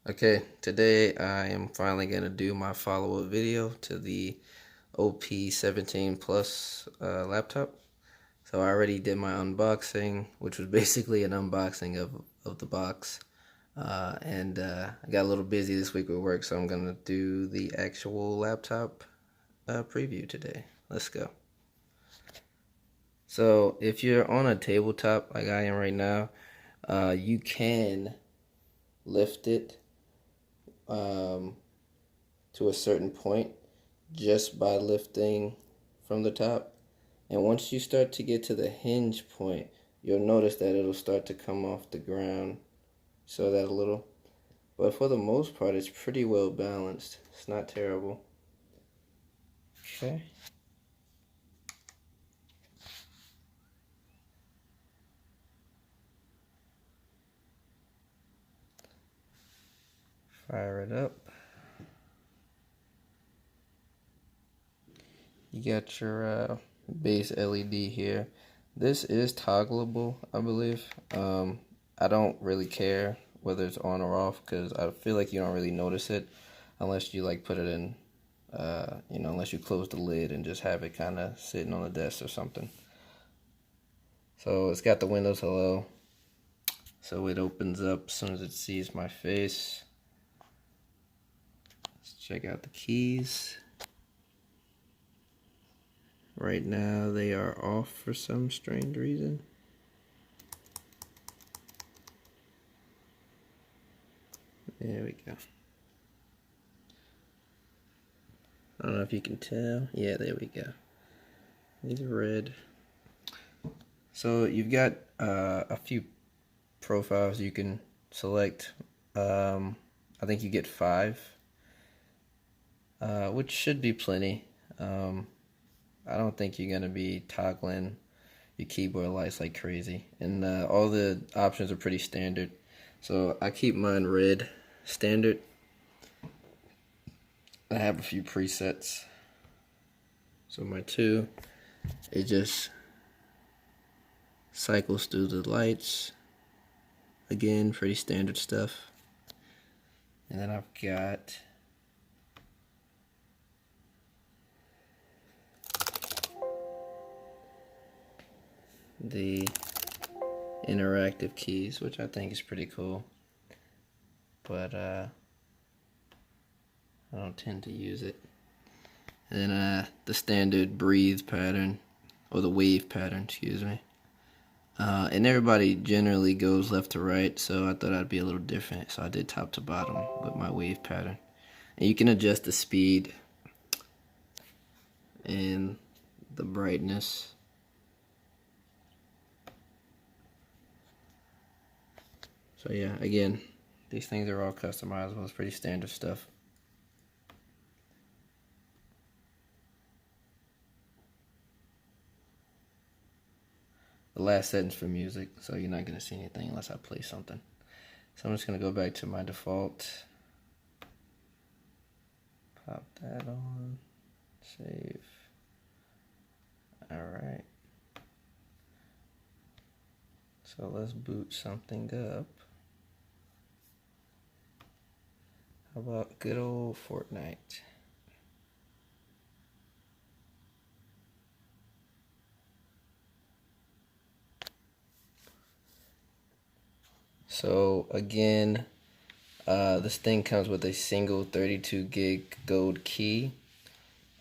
Okay, today I am finally going to do my follow-up video to the OP17 Plus laptop. So I already did my unboxing, which was basically an unboxing of the box. I got a little busy this week with work, so I'm going to do the actual laptop preview today. Let's go. So if you're on a tabletop like I am right now, you can lift it to a certain point just by lifting from the top. And once you start to get to the hinge point, you'll notice that it'll start to come off the ground. So that a little. But for the most part, it's pretty well balanced. It's not terrible. Okay. Fire it up. You got your base LED here. This is toggleable, I believe. I don't really care whether it's on or off because I feel like you don't really notice it unless you like put it in, unless you close the lid and just have it kind of sitting on the desk or something. So it's got the Windows Hello. So it opens up as soon as it sees my face. Let's check out the keys. Right now they are off for some strange reason. There we go. I don't know if you can tell. Yeah, there we go. These are red. So you've got a few profiles you can select. I think you get 5, which should be plenty. I don't think you're going to be toggling your keyboard lights like crazy. And all the options are pretty standard. So I keep mine red standard. I have a few presets. So my 2, it just cycles through the lights. Again, pretty standard stuff. And then I've got the interactive keys, which I think is pretty cool. But I don't tend to use it. And then the standard breathe pattern, or the wave pattern, excuse me. And everybody generally goes left to right, so I thought I'd be a little different. So I did top to bottom with my wave pattern. And you can adjust the speed and the brightness. So yeah, again, these things are all customizable. It's pretty standard stuff. The last setting's for music, so you're not going to see anything unless I play something. So I'm just going to go back to my default. Pop that on. Save. Alright. So let's boot something up. How about good old Fortnite? So again, this thing comes with a single 32 gig gold key.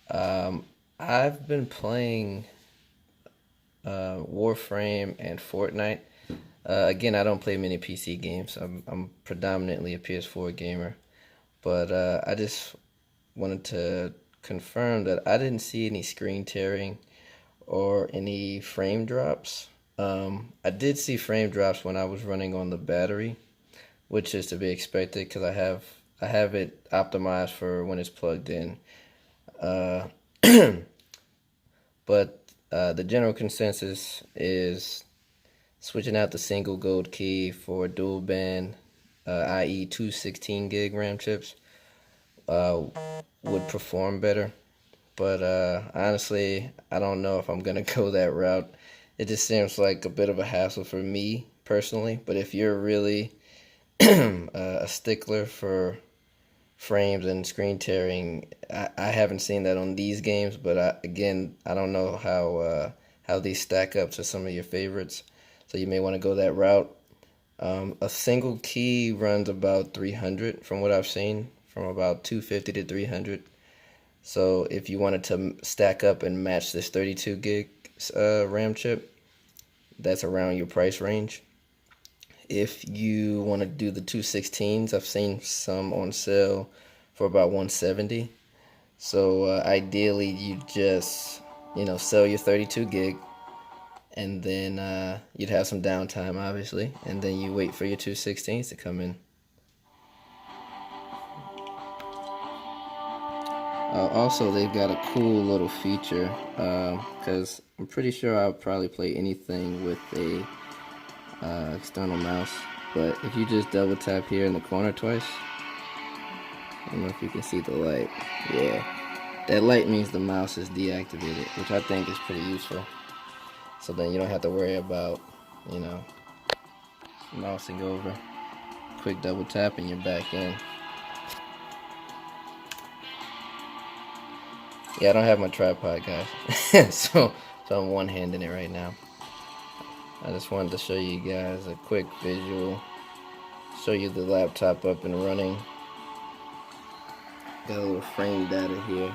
I've been playing Warframe and Fortnite. Again, I don't play many PC games. I'm predominantly a PS4 gamer. But I just wanted to confirm that I didn't see any screen tearing or any frame drops. I did see frame drops when I was running on the battery, which is to be expected because I have it optimized for when it's plugged in. But the general consensus is switching out the single gold key for dual band, i.e. 2 16 gig RAM chips, would perform better. But honestly, I don't know if I'm going to go that route. It just seems like a bit of a hassle for me personally. But if you're really a stickler for frames and screen tearing. I haven't seen that on these games, but again, I don't know how these stack up to some of your favorites. So you may want to go that route. A single key runs about 300 from what I've seen, from about 250 to 300. So if you wanted to stack up and match this 32 gig RAM chip, that's around your price range. If you want to do the 216s, I've seen some on sale for about 170. So ideally, you just sell your 32 gig, and then you'd have some downtime, obviously, and then you wait for your 216s to come in. Also, they've got a cool little feature, because I'm pretty sure I'll probably play anything with a external mouse, but if you just double tap here in the corner twice, I don't know if you can see the light. Yeah, that light means the mouse is deactivated, which I think is pretty useful. So then you don't have to worry about, mousing over. Quick double tap and you're back in. Yeah, I don't have my tripod, guys. so I'm one-handing it right now. I just wanted to show you guys a quick visual. Show you the laptop up and running. Got a little frame data here.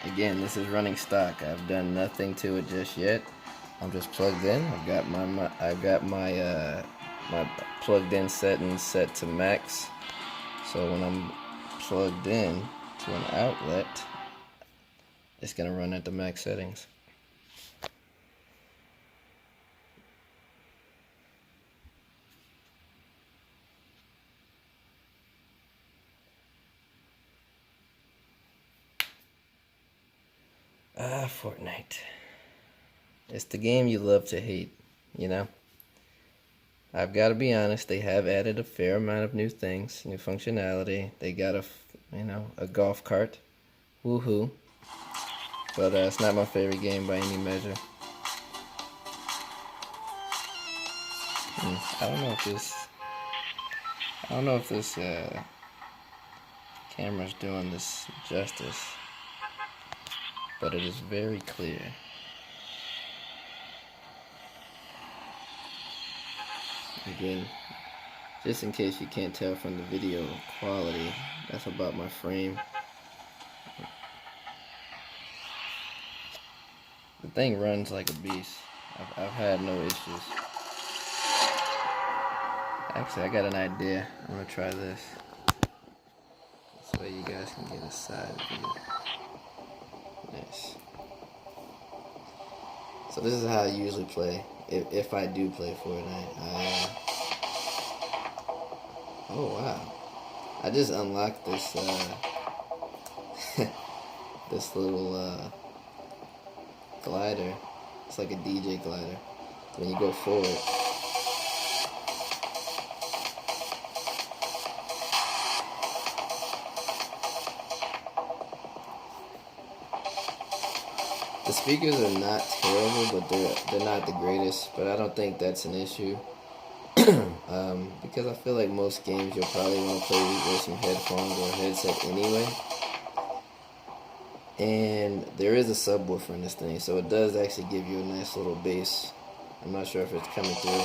Again, this is running stock. I've done nothing to it just yet. I'm just plugged in. I've got my plugged in settings set to max. So when I'm plugged in to an outlet, it's gonna run at the max settings. Fortnite. It's the game you love to hate, I've got to be honest, they have added a fair amount of new things, new functionality. They got a golf cart. Woohoo. But it's not my favorite game by any measure. I don't know if this camera's doing this justice, but it is very clear. Again, just in case you can't tell from the video quality, that's about my frame. The thing runs like a beast. I've had no issues. Actually, I got an idea. I'm gonna try this. This way you guys can get a side view. Nice. So this is how I usually play, if I do play Fortnite. Oh wow! I just unlocked this this little glider. It's like a DJ glider. When you go forward, the speakers are not terrible, but they're not the greatest. But I don't think that's an issue. Because I feel like most games you'll probably want to play with some headphones or a headset anyway. And there is a subwoofer in this thing, so it does actually give you a nice little bass. I'm not sure if it's coming through.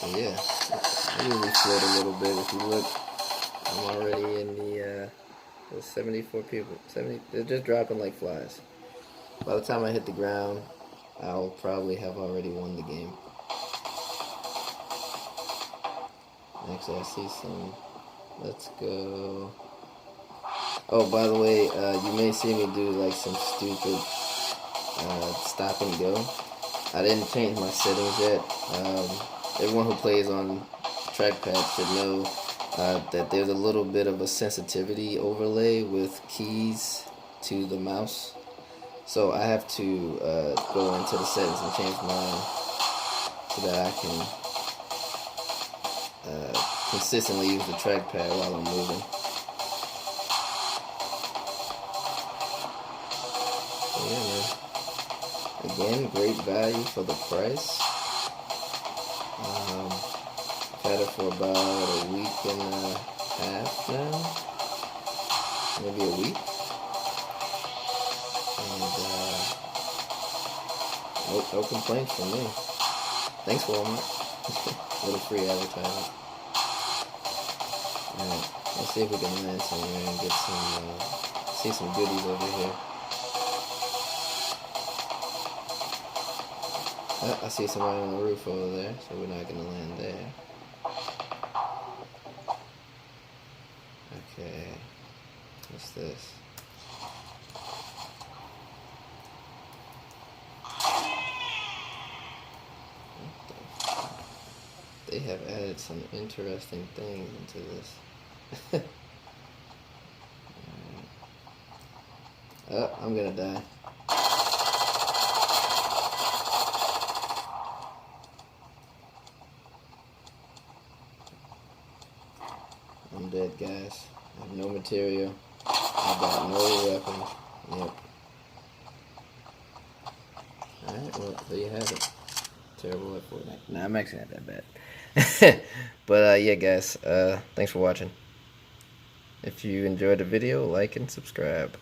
But yeah, I usually float a little bit. If you look, I'm already in the 74 people. They're just dropping like flies. By the time I hit the ground, I'll probably have already won the game. Actually, I see some. Let's go. Oh, by the way, you may see me do like some stupid stop and go. I didn't change my settings yet. Everyone who plays on trackpad should know that there's a little bit of a sensitivity overlay with keys to the mouse. So I have to go into the settings and change mine so that I can consistently use the trackpad while I'm moving. Again, great value for the price. I've had it for about a week and a half now, maybe a week. And no complaints from me. Thanks, Walmart. Little free advertising. Alright, let's see if we can land somewhere and get some, see some goodies over here. I see somebody on the roof over there, so we're not gonna land there. Okay, what's this? They have added some interesting things into this. Oh, I'm gonna die. I'm dead, guys. I have no material. I got no weapons. Yep. Alright, well, there you have it. Terrible at Fortnite. Nah, I'm actually not that bad. But, yeah, guys. Thanks for watching. If you enjoyed the video, like and subscribe.